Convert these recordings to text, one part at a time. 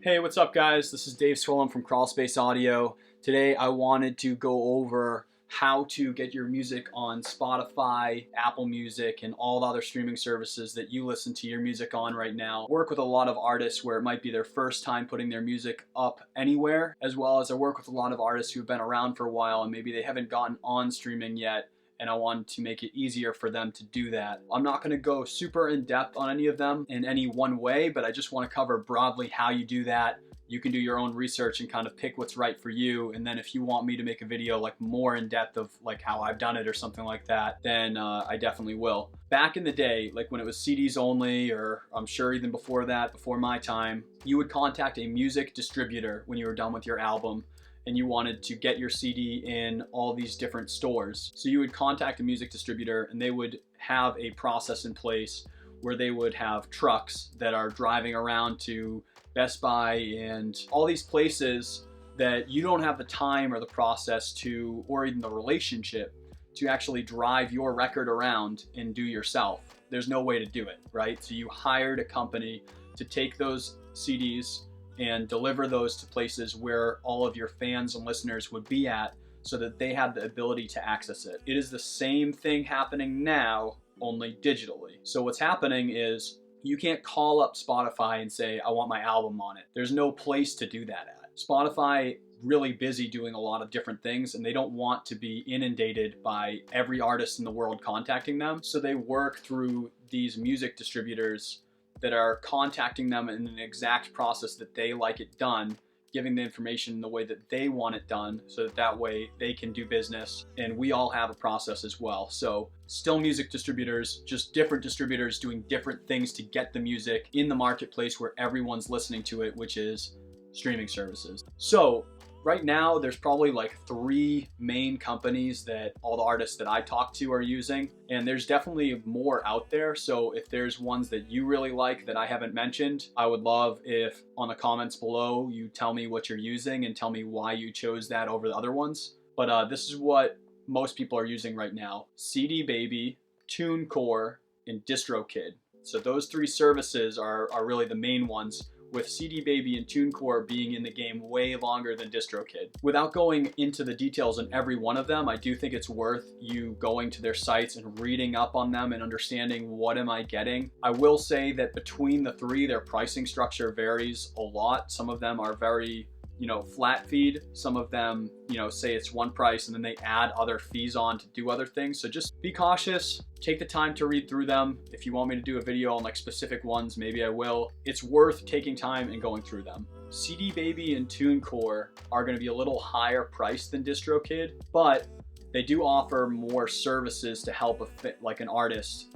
Hey, what's up guys? This is Dave Swillam from Crawlspace Audio. Today I wanted to go over how to get your music on Spotify, Apple Music, and all the other streaming services that you listen to your music on right now. I work with a lot of artists where it might be their first time putting their music up anywhere, as well as I work with a lot of artists who've been around for a while and maybe they haven't gotten on streaming yet, and I wanted to make it easier for them to do that. I'm not gonna go super in depth on any of them in any one way, but I just wanna cover broadly how you do that. You can do your own research and kind of pick what's right for you. And then if you want me to make a video like more in depth of like how I've done it or something like that, then I definitely will. Back in the day, like when it was CDs only, or I'm sure even before that, before my time, you would contact a music distributor when you were done with your album and you wanted to get your CD in all these different stores. So you would contact a music distributor and they would have a process in place where they would have trucks that are driving around to Best Buy and all these places that you don't have the time or the process to, or even the relationship to actually drive your record around and do yourself. There's no way to do it, right? So you hired a company to take those CDs and deliver those to places where all of your fans and listeners would be at so that they had the ability to access it. It is the same thing happening now, only digitally. So what's happening is you can't call up Spotify and say, I want my album on it. There's no place to do that at. Spotify really busy doing a lot of different things and they don't want to be inundated by every artist in the world contacting them. So they work through these music distributors that are contacting them in an exact process that they like it done, giving the information in the way that they want it done so that way they can do business. And we all have a process as well. So still music distributors, just different distributors doing different things to get the music in the marketplace where everyone's listening to it, which is streaming services. So right now, there's probably like 3 main companies that all the artists that I talk to are using, and there's definitely more out there. So if there's ones that you really like that I haven't mentioned, I would love if on the comments below you tell me what you're using and tell me why you chose that over the other ones. But this is what most people are using right now: CD Baby, TuneCore, and DistroKid. So those 3 services are really the main ones, with CD Baby and TuneCore being in the game way longer than DistroKid. Without going into the details on every one of them, I do think it's worth you going to their sites and reading up on them and understanding what am I getting. I will say that between the 3, their pricing structure varies a lot. Some of them are very, flat feed. Some of them, say it's one price and then they add other fees on to do other things. So just be cautious, take the time to read through them. If you want me to do a video on like specific ones, maybe I will. It's worth taking time and going through them. CD Baby and TuneCore are gonna be a little higher priced than DistroKid, but they do offer more services to help like an artist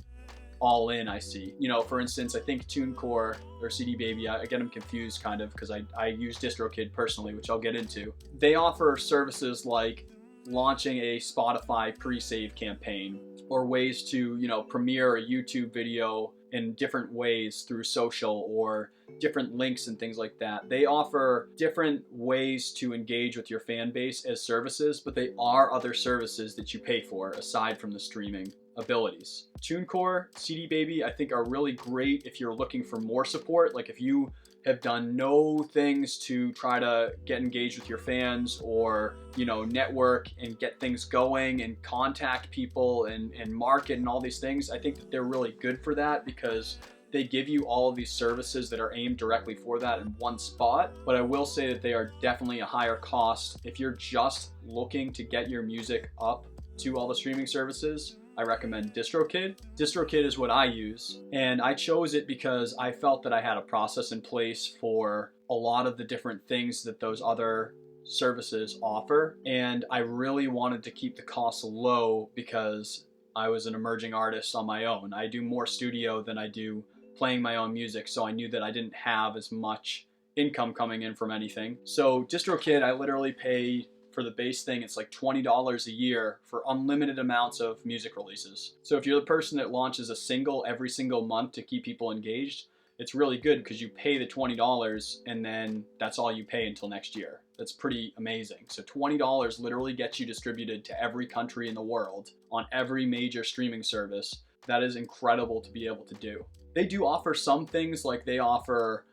all in, I see. For instance, I think TuneCore or CD Baby, I get them confused kind of because I use DistroKid personally, which I'll get into. They offer services like launching a Spotify pre-save campaign, or ways to, premiere a YouTube video in different ways through social, or different links and things like that. They offer different ways to engage with your fan base as services, but they are other services that you pay for aside from the streaming abilities. TuneCore, CD Baby, I think are really great if you're looking for more support. Like if you have done no things to try to get engaged with your fans, or network and get things going and contact people and market and all these things, I think that they're really good for that because they give you all of these services that are aimed directly for that in one spot. But I will say that they are definitely a higher cost. If you're just looking to get your music up to all the streaming services, I recommend DistroKid. DistroKid is what I use, and I chose it because I felt that I had a process in place for a lot of the different things that those other services offer, and I really wanted to keep the costs low because I was an emerging artist on my own. I do more studio than I do playing my own music, so I knew that I didn't have as much income coming in from anything. So DistroKid, I literally pay for the base thing, it's like $20 a year for unlimited amounts of music releases. So if you're the person that launches a single every single month to keep people engaged, it's really good because you pay the $20 and then that's all you pay until next year. That's pretty amazing. So $20 literally gets you distributed to every country in the world on every major streaming service. That is incredible to be able to do. They do offer some things, like they offer,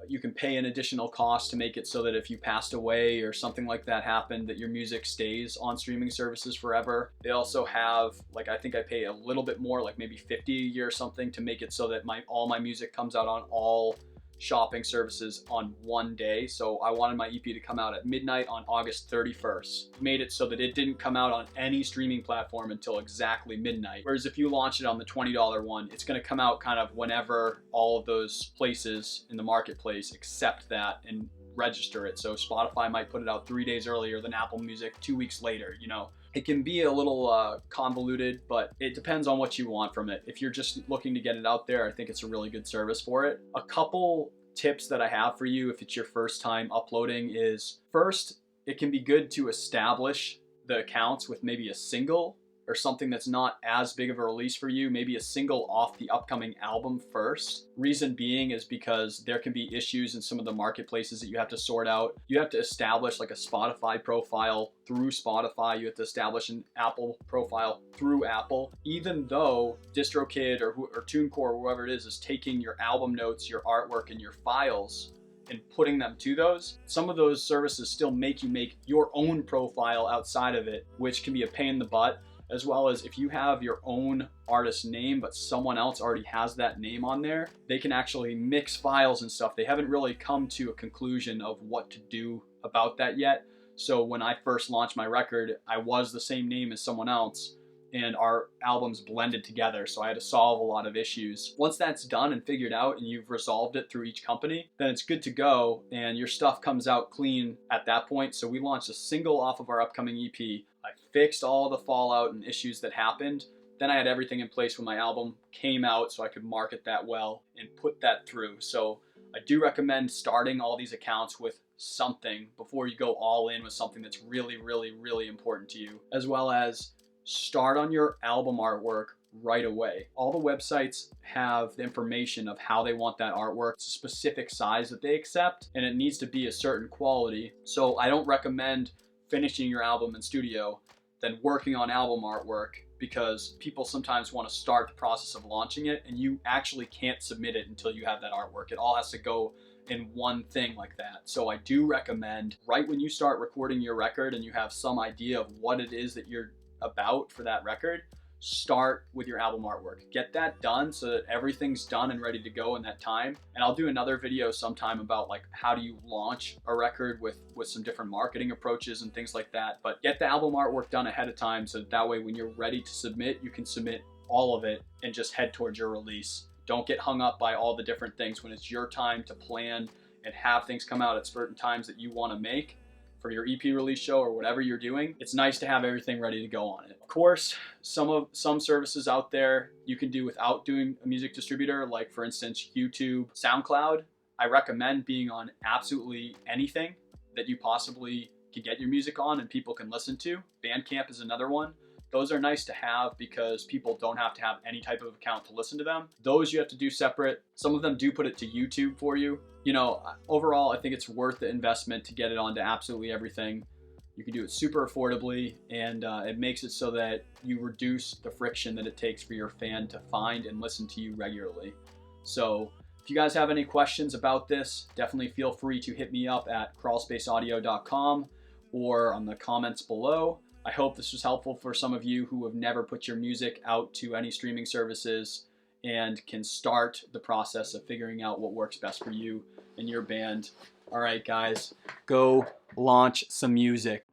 You can pay an additional cost to make it so that if you passed away or something like that happened, that your music stays on streaming services forever. They also have, like, I think I pay a little bit more, like maybe $50 a year or something, to make it so that all my music comes out on all shopping services on one day. So I wanted my EP to come out at midnight on August 31st. Made it so that it didn't come out on any streaming platform until exactly midnight. Whereas if you launch it on the $20 one, it's going to come out kind of whenever all of those places in the marketplace accept that and register it. So Spotify might put it out 3 days earlier than Apple Music 2 weeks later, you know. It can be a little convoluted, but it depends on what you want from it. If you're just looking to get it out there, I think it's a really good service for it. A couple tips that I have for you if it's your first time uploading is, first, it can be good to establish the accounts with maybe a single or something that's not as big of a release for you, maybe a single off the upcoming album first. Reason being is because there can be issues in some of the marketplaces that you have to sort out. You have to establish like a Spotify profile through Spotify. You have to establish an Apple profile through Apple. Even though DistroKid or TuneCore or whoever it is taking your album notes, your artwork, and your files and putting them to those, some of those services still make you make your own profile outside of it, which can be a pain in the butt. As well as if you have your own artist name, but someone else already has that name on there, they can actually mix files and stuff. They haven't really come to a conclusion of what to do about that yet. So when I first launched my record, I was the same name as someone else, and our albums blended together. So I had to solve a lot of issues. Once that's done and figured out and you've resolved it through each company, then it's good to go and your stuff comes out clean at that point. So we launched a single off of our upcoming EP. I fixed all the fallout and issues that happened. Then I had everything in place when my album came out so I could market that well and put that through. So I do recommend starting all these accounts with something before you go all in with something that's really, really, really important to you, as well as start on your album artwork right away. All the websites have the information of how they want that artwork. It's a specific size that they accept, and it needs to be a certain quality. So I don't recommend finishing your album in studio, then working on album artwork, because people sometimes want to start the process of launching it and you actually can't submit it until you have that artwork. It all has to go in one thing like that. So I do recommend right when you start recording your record and you have some idea of what it is that you're about for that record, start with your album artwork. Get that done so that everything's done and ready to go in that time. And I'll do another video sometime about like how do you launch a record with some different marketing approaches and things like that. But get the album artwork done ahead of time so that way when you're ready to submit, you can submit all of it and just head towards your release. Don't get hung up by all the different things. When it's your time to plan and have things come out at certain times that you want to make for your EP release show or whatever you're doing, it's nice to have everything ready to go on it. Of course, some services out there you can do without doing a music distributor, like for instance, YouTube, SoundCloud. I recommend being on absolutely anything that you possibly can get your music on and people can listen to. Bandcamp is another one. Those are nice to have because people don't have to have any type of account to listen to them. Those you have to do separate. Some of them do put it to YouTube for you. You know, overall, I think it's worth the investment to get it onto absolutely everything. You can do it super affordably, and it makes it so that you reduce the friction that it takes for your fan to find and listen to you regularly. So if you guys have any questions about this, definitely feel free to hit me up at crawlspaceaudio.com or on the comments below. I hope this was helpful for some of you who have never put your music out to any streaming services and can start the process of figuring out what works best for you and your band. All right, guys, go launch some music.